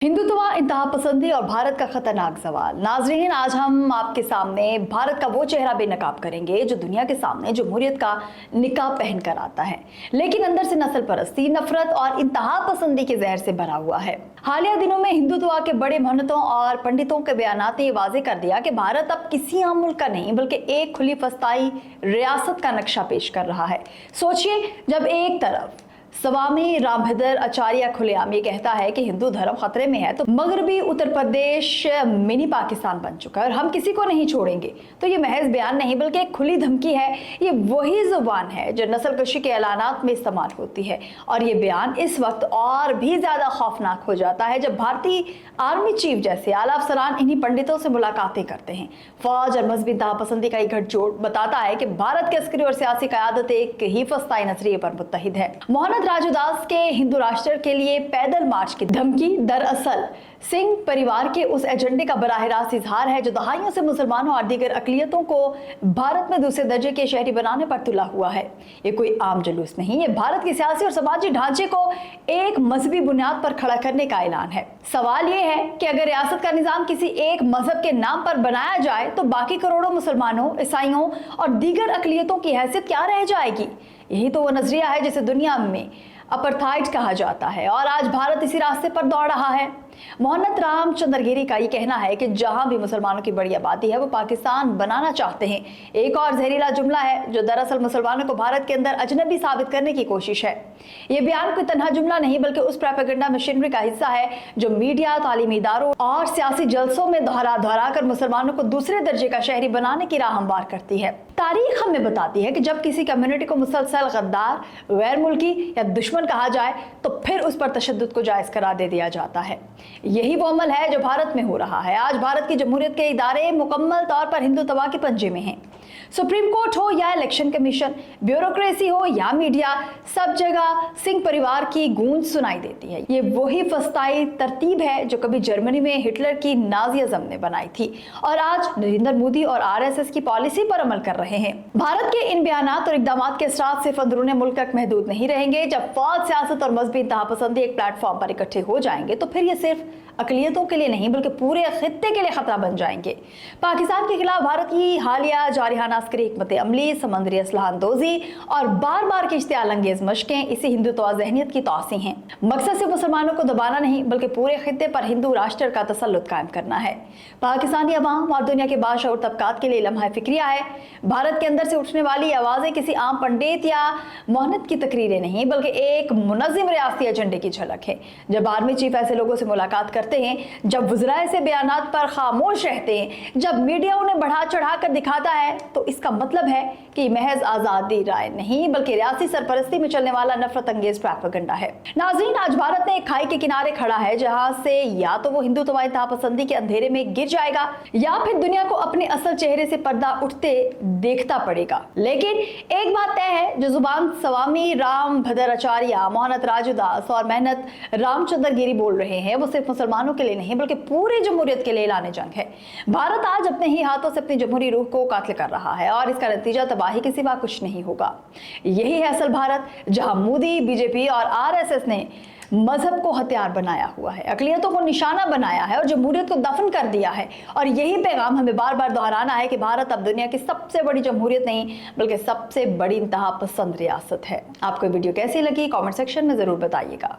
हिंदुत्व, इंतहा पसंदी और भारत का खतरनाक सवाल। नाजरीन, आज हम आपके सामने भारत का वो चेहरा बेनकाब करेंगे जो दुनिया के सामने जमहूरियत का निकाब पहन कर आता है, लेकिन अंदर से नस्ल परस्ती, नफरत और इंतहा पसंदी के जहर से भरा हुआ है। हालिया दिनों में हिंदुत्व के बड़े महंतों और पंडितों के बयानात ने ये वाजे कर दिया कि भारत अब किसी आम मुल्क का नहीं बल्कि एक खुली फस्ताई रियासत का नक्शा पेश कर रहा है। सोचिए, जब एक तरफ स्वामी रामभद्र आचार्य खुलेआम ये कहता है कि हिंदू धर्म खतरे में है, तो मगरबी उत्तर प्रदेश मिनी पाकिस्तान बन चुका है और हम किसी को नहीं छोड़ेंगे, तो ये महज बयान नहीं बल्कि एक खुली धमकी है। ये वही जुबान है जो नस्ल कशी के ऐलानात में इस्तेमाल होती है, और ये बयान इस वक्त और भी ज्यादा खौफनाक हो जाता है जब भारतीय आर्मी चीफ जैसे आला अफसरान इन्हीं पंडितों से मुलाकातें करते हैं। फौज और मजहबी इंतहापसंदी का एक गठजोड़ बताता है कि भारत की अस्करी और सियासी क़यादत एक ही फस्ताई नजरिए पर मुत्तहिद है। मोहनत राजूदास के हिंदू राष्ट्र के लिए पैदल मार्च की धमकी दरअसल सिंह परिवार के उस एजेंडे का बराह रास्त इजहार है जो दहाइयों से मुसलमानों और दीगर अकलियतों को भारत में दूसरे दर्जे के शहरी बनाने पर तुला हुआ है। ये कोई आम जुलूस नहीं, ये भारत के सियासी और समाजी ढांचे को एक मजहबी बुनियाद पर खड़ा करने का ऐलान है। सवाल ये है कि अगर रियासत का निजाम किसी एक मजहब के नाम पर बनाया जाए तो बाकी करोड़ों मुसलमानों, ईसाइयों और दीगर अकलियतों की हैसियत क्या रह जाएगी? यही तो वो नजरिया है जिसे दुनिया में अपार्थाइड कहा जाता है, और आज भारत इसी रास्ते पर दौड़ रहा है। मोहनत राम चंद्रगिरी का ये कहना है कि जहां भी मुसलमानों की बड़ी आबादी है वो पाकिस्तान बनाना चाहते हैं। एक और जहरीला जुमला है जो दरअसल मुसलमानों को भारत के अंदर अजनबी साबित करने की कोशिश है। ये बयान कोई तन्हा जुमला नहीं बल्कि उस प्रोपेगेंडा मशीनरी का हिस्सा है जो मीडिया, तालीमी इदारों और सियासी जलसों में दोहरा कर मुसलमानों को दूसरे दर्जे का शहरी बनाने की राह हमवार करती है। तारीख हमें बताती है कि जब किसी कम्युनिटी को मुसलसल गद्दार, गैर मुल्की या दुश्मन कहा जाए तो फिर उस पर तशद्दुद को जायज करार दे दिया जाता है। यही वो अमल है जो भारत में हो रहा है। आज भारत की जमहूरियत के इदारे मुकम्मल तौर पर हिंदुत्व के पंजे में हैं। सुप्रीम कोर्ट हो या इलेक्शन कमीशन, ब्यूरोक्रेसी हो या मीडिया, सब जगह सिंह परिवार की गूंज सुनाई देती है। ये वही फस्ताई तरतीब है जो कभी जर्मनी में हिटलर की नाज़िज़्म ने बनाई थी और आज नरेंद्र मोदी और आरएसएस की पॉलिसी पर अमल कर रहे हैं। भारत के इन बयानात और इक़दामात के असरात सिर्फ अंदरूनी मुल्क तक महदूद नहीं रहेंगे। जब फौज, सियासत और मजहबी इंतहापसंदी एक प्लेटफॉर्म पर इकट्ठे हो जाएंगे तो फिर ये सिर्फ अकलियतों के लिए नहीं बल्कि पूरे खित्ते के लिए खतरा बन जाएंगे। पाकिस्तान के खिलाफ भारत की हालिया जारिहाना अस्करी हिकमत अमली, समंदरी असलहा अंदोजी और बार बार की इश्तियाल अंगेज मशकें इसी हिंदुत्व ज़हनियत की तौसी हैं। मकसद सिर्फ मुसलमानों को दबाना नहीं बल्कि पूरे खित्ते पर हिंदू राष्ट्र का तसल्लुत कायम करना है। पाकिस्तानी अवाम और दुनिया के बाशऊर तबकात के लिए लम्हा फिक्रिया है। भारत के अंदर से उठने वाली आवाज़ें किसी आम पंडित या मोहनत की तकरीरें नहीं बल्कि एक मुनज़्ज़म रियासती एजेंडे की झलक है। जब आर्मी चीफ ऐसे लोगों से मुलाकात करते हैं, जब वज़राए से बयानात पर खामोश रहते हैं, जब मीडिया उन्हें बढ़ा चढ़ा कर दिखाता है, तो इसका मतलब है कि महज आज़ादी राय नहीं बल्कि रियासी सरपरस्ती में चलने वाला नफरत अंगेज प्रोपेगेंडा है। नाज़रीन, आज भारत ने एक खाई के किनारे खड़ा है जहां से या तो वो हिंदुत्व इंतहापसंदी के अंधेरे में गिर जाएगा या फिर दुनिया को अपने असल चेहरे से पर्दा उठते देखता पड़ेगा। लेकिन एक बात तय है, जो जुबान स्वामी रामभद्र आचार्य, मोहनत राजूदास और मेहनत रामचंद्रगिरी बोल रहे हैं वो सिर्फ मुसलमानों के लिए नहीं बल्कि पूरी जमहूरियत के लिए ऐलान जंग है। भारत आज अपने ही हाथों से अपनी जमहूरी रूह को कातिल कर रहा है और इसका नतीजा तबाही के सिवा कुछ नहीं होगा। यही है असल भारत, जहां मोदी, बीजेपी और आरएसएस ने मजहब को हथियार बनाया हुआ है, अकलियतों को निशाना बनाया है और जमहूरियत को दफन कर दिया है। और यही पैगाम हमें बार बार दोहराना है कि भारत अब दुनिया की सबसे बड़ी जमहूरियत नहीं बल्कि सबसे बड़ी इंतहा पसंद रियासत है। आपको वीडियो कैसी लगी कमेंट सेक्शन में जरूर बताइएगा।